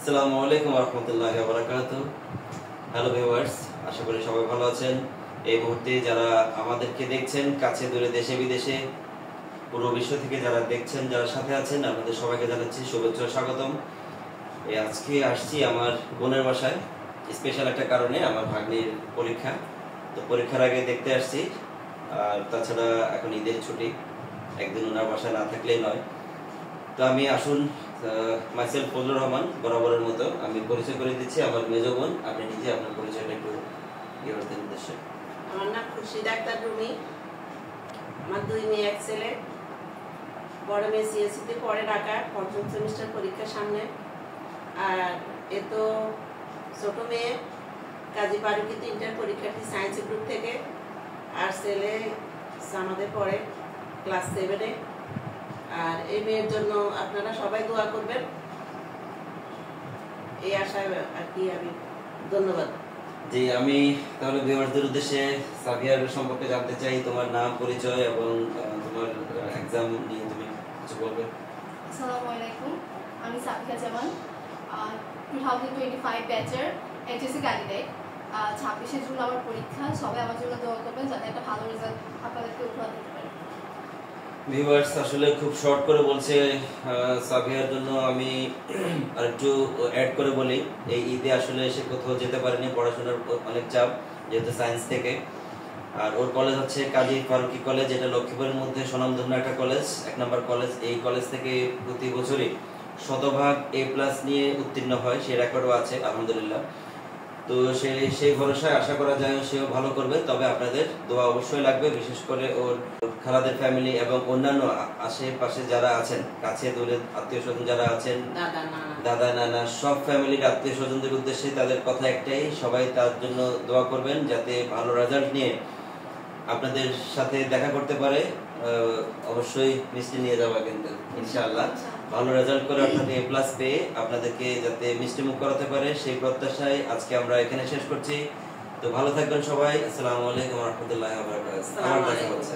আসসালামু আলাইকুম ওয়া রাহমাতুল্লাহি ওয়া বারাকাতুহু। হ্যালো ভিউয়ার্স, আশা করি সবাই ভালো আছেন। এই মুহূর্তে যারা আমাদেরকে দেখছেন কাছে দূরে দেশে বিদেশে পুরো বিশ্ব থেকে যারা দেখছেন, যারা সাথে আছেন, আপনাদের সবাইকে জানাচ্ছি শুভেচ্ছা ও স্বাগতম। আজকে আসছি আমার বোনের বাসায় স্পেশাল একটা কারণে, আমার ভাগ্নির পরীক্ষা। তো পরীক্ষার আগে দেখতে আসছি। আর তাছাড়া এখন ঈদের ছুটি, একদিন ওনার বাসায় না থাকলেই নয়। তো আমি আসুন, মাইসেলফ ফজলুর রহমান, বরাবরের মতো আমি পরিচয় করে দিচ্ছি আমার মেজো বোন। আপনি নিজে আপনার পরিচয়টা একটু ইউরোপের উদ্দেশ্যে। আমার নাম খুরশিদ আক্তার রুমি। আমার 2 মেয়ে 1 ছেলে। বড় মেয়ে সিএসসিতে পড়ে ঢাকা, পঞ্চম সেমিস্টার পরীক্ষার সামনে। আর এ তো ছোট মেয়ে কাজী ফারুকিতে ইন্টার পরীক্ষার্থী, সায়েন্স গ্রুপ থেকে। আর ছেলে আমাদের পড়ে ক্লাস 7-এ। আর এই মেয়ের জন্য আপনারা সবাই দোয়া করবেন, এই আশায় আর কি আমি ধন্যবাদ। জি, আমি তাহলে ভিউয়ারদের উদ্দেশ্যে সাবিয়ার সম্পর্কে জানতে চাই, তোমার নাম, পরিচয় এবং তোমার এক্সাম নিয়ে তুমি কিছু বলবে। আসসালামু আলাইকুম, আমি সাবিয়া জামান, 2025 ব্যাচের এইচএসসি ক্যান্ডিডেট। 26শে জুন আমার পরীক্ষা। সবাই আমার জন্য দোয়া করবেন যাতে একটা ভালো রেজাল্ট আপনাদেরকে উপহার দিতে পারি। ভিউয়ার্স আসলে খুব শর্ট করে বলছে সাবিয়ার জন্য। আমি আরেকটু অ্যাড করে বলি, এই ঈদে আসলে সে কোথাও যেতে পারেনি, পড়াশোনার অনেক চাপ যেহেতু সায়েন্স থেকে। আর ওর কলেজ হচ্ছে কাজী ফারুকি কলেজ, যেটা লক্ষ্মীপুরের মধ্যে স্বনামধন্য একটা কলেজ, 1 নম্বর কলেজ। এই কলেজ থেকে প্রতি বছরই শতভাগ A+ নিয়ে উত্তীর্ণ হয়, সে রেকর্ডও আছে আলহামদুলিল্লাহ। তো সেই ভরসায় আশা করা যায় সেও ভালো করবে। তবে আপনাদের দোয়া অবশ্যই লাগবে, বিশেষ করে ওর খালাদের ফ্যামিলি এবং অন্যান্য আশেপাশে যারা আছেন, কাছে দূরে আত্মীয় স্বজন যারা আছেন, দাদা নানা সব ফ্যামিলির আত্মীয় স্বজনদের উদ্দেশ্যে তাদের কথা একটাই, সবাই তার জন্য দোয়া করবেন যাতে ভালো রেজাল্ট নিয়ে আপনাদের সাথে দেখা করতে পারে। অবশ্যই মিষ্টি নিয়ে যাওয়া কিন্তু ইনশাআল্লাহ। ভালো রেজাল্ট করে অর্থাৎ A+ পেয়ে আপনাদেরকে যাতে মিষ্টি মুখ করাতে পারে, সেই প্রত্যাশায় আজকে আমরা এখানে শেষ করছি। তো ভালো থাকবেন সবাই। আসসালামু আলাইকুম ওয়া রাহমাতুল্লাহি ওয়া বারাকাতুহু। আবার দেখা হচ্ছে।